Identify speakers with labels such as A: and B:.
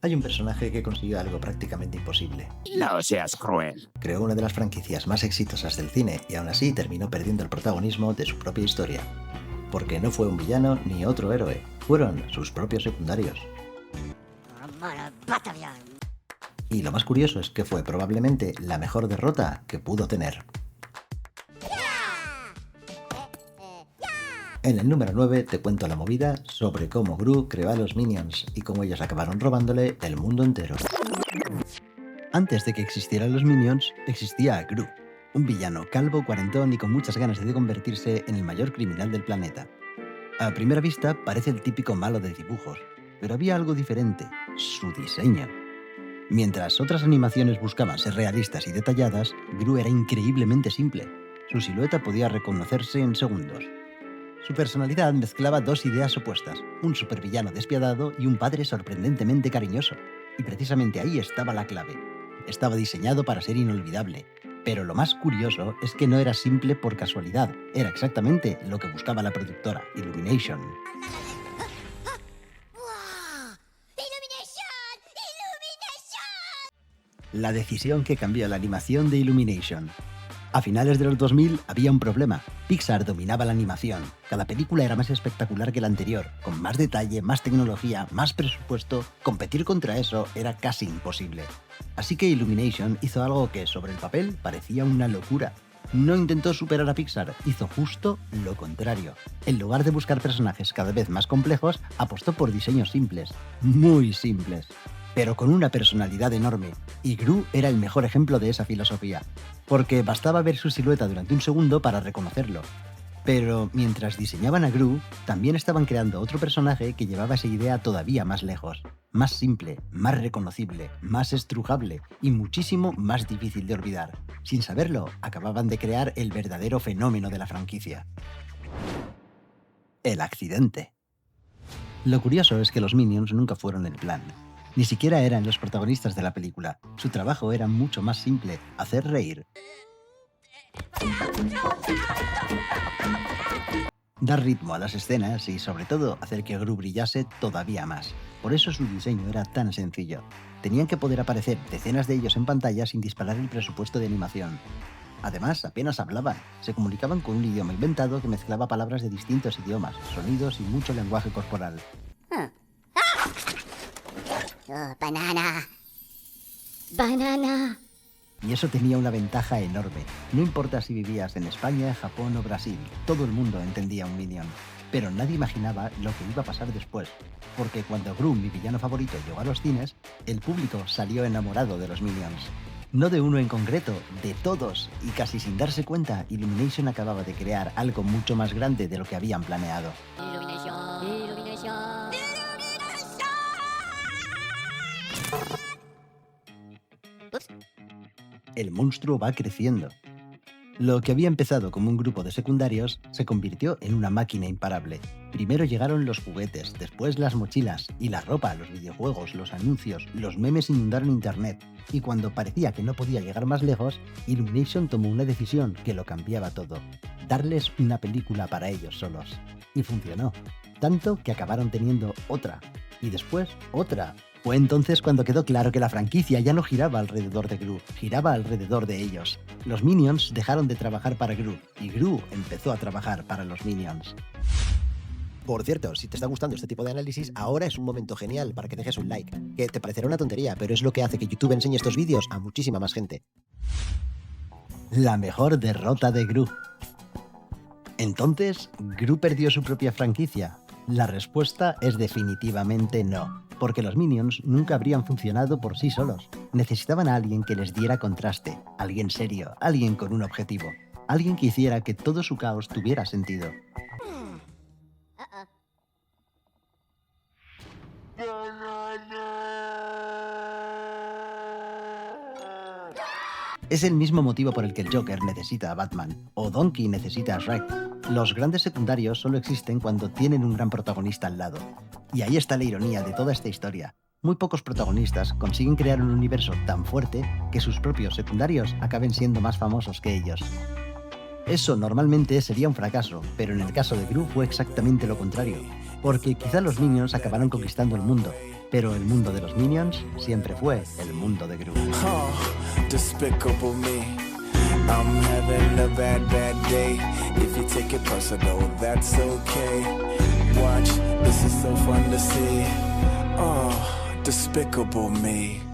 A: Hay un personaje que consiguió algo prácticamente imposible.
B: No seas cruel.
A: Creó una de las franquicias más exitosas del cine y aún así terminó perdiendo el protagonismo de su propia historia. Porque no fue un villano ni otro héroe, fueron sus propios secundarios. Y lo más curioso es que fue probablemente la mejor derrota que pudo tener. En el número 9 te cuento la movida sobre cómo Gru creó a los Minions y cómo ellos acabaron robándole el mundo entero. Antes de que existieran los Minions, existía Gru, un villano calvo, cuarentón y con muchas ganas de convertirse en el mayor criminal del planeta. A primera vista parece el típico malo de dibujos, pero había algo diferente, su diseño. Mientras otras animaciones buscaban ser realistas y detalladas, Gru era increíblemente simple. Su silueta podía reconocerse en segundos. Su personalidad mezclaba dos ideas opuestas, un supervillano despiadado y un padre sorprendentemente cariñoso. Y precisamente ahí estaba la clave. Estaba diseñado para ser inolvidable. Pero lo más curioso es que no era simple por casualidad, era exactamente lo que buscaba la productora, Illumination. La decisión que cambió la animación de Illumination. A finales de los 2000 había un problema. Pixar dominaba la animación. Cada película era más espectacular que la anterior, con más detalle, más tecnología, más presupuesto. Competir contra eso era casi imposible. Así que Illumination hizo algo que sobre el papel parecía una locura. No intentó superar a Pixar, hizo justo lo contrario. En lugar de buscar personajes cada vez más complejos, apostó por diseños simples, muy simples, pero con una personalidad enorme, y Gru era el mejor ejemplo de esa filosofía, porque bastaba ver su silueta durante un segundo para reconocerlo. Pero mientras diseñaban a Gru, también estaban creando otro personaje que llevaba esa idea todavía más lejos, más simple, más reconocible, más estrujable y muchísimo más difícil de olvidar. Sin saberlo, acababan de crear el verdadero fenómeno de la franquicia. El accidente. Lo curioso es que los Minions nunca fueron el plan. Ni siquiera eran los protagonistas de la película. Su trabajo era mucho más simple, hacer reír. Dar ritmo a las escenas y, sobre todo, hacer que Gru brillase todavía más. Por eso su diseño era tan sencillo. Tenían que poder aparecer decenas de ellos en pantalla sin disparar el presupuesto de animación. Además, apenas hablaban. Se comunicaban con un idioma inventado que mezclaba palabras de distintos idiomas, sonidos y mucho lenguaje corporal.
C: Banana. Banana.
A: Y eso tenía una ventaja enorme. No importa si vivías en España, Japón o Brasil, todo el mundo entendía un Minion. Pero nadie imaginaba lo que iba a pasar después. Porque cuando Gru, mi villano favorito, llegó a los cines, el público salió enamorado de los Minions. No de uno en concreto, de todos. Y casi sin darse cuenta, Illumination acababa de crear algo mucho más grande de lo que habían planeado. El monstruo va creciendo. Lo que había empezado como un grupo de secundarios se convirtió en una máquina imparable. Primero llegaron los juguetes, después las mochilas y la ropa, los videojuegos, los anuncios, los memes inundaron internet. Y cuando parecía que no podía llegar más lejos, Illumination tomó una decisión que lo cambiaba todo. Darles una película para ellos solos. Y funcionó. Tanto que acabaron teniendo otra. Y después otra. Fue entonces cuando quedó claro que la franquicia ya no giraba alrededor de Gru, giraba alrededor de ellos. Los Minions dejaron de trabajar para Gru, y Gru empezó a trabajar para los Minions. Por cierto, si te está gustando este tipo de análisis, ahora es un momento genial para que dejes un like, que te parecerá una tontería, pero es lo que hace que YouTube enseñe estos vídeos a muchísima más gente. La mejor derrota de Gru. Entonces, ¿Gru perdió su propia franquicia? La respuesta es definitivamente no, porque los Minions nunca habrían funcionado por sí solos. Necesitaban a alguien que les diera contraste, alguien serio, alguien con un objetivo, alguien que hiciera que todo su caos tuviera sentido. Es el mismo motivo por el que el Joker necesita a Batman, o Donkey necesita a Shrek. Los grandes secundarios solo existen cuando tienen un gran protagonista al lado. Y ahí está la ironía de toda esta historia. Muy pocos protagonistas consiguen crear un universo tan fuerte que sus propios secundarios acaben siendo más famosos que ellos. Eso normalmente sería un fracaso, pero en el caso de Gru fue exactamente lo contrario. Porque quizá los Minions acabaron conquistando el mundo, pero el mundo de los Minions siempre fue el mundo de Gru.
D: Oh, despicable me. I'm having a bad day. If you take it personal, that's okay. Watch, this is so fun to see. Oh, despicable me.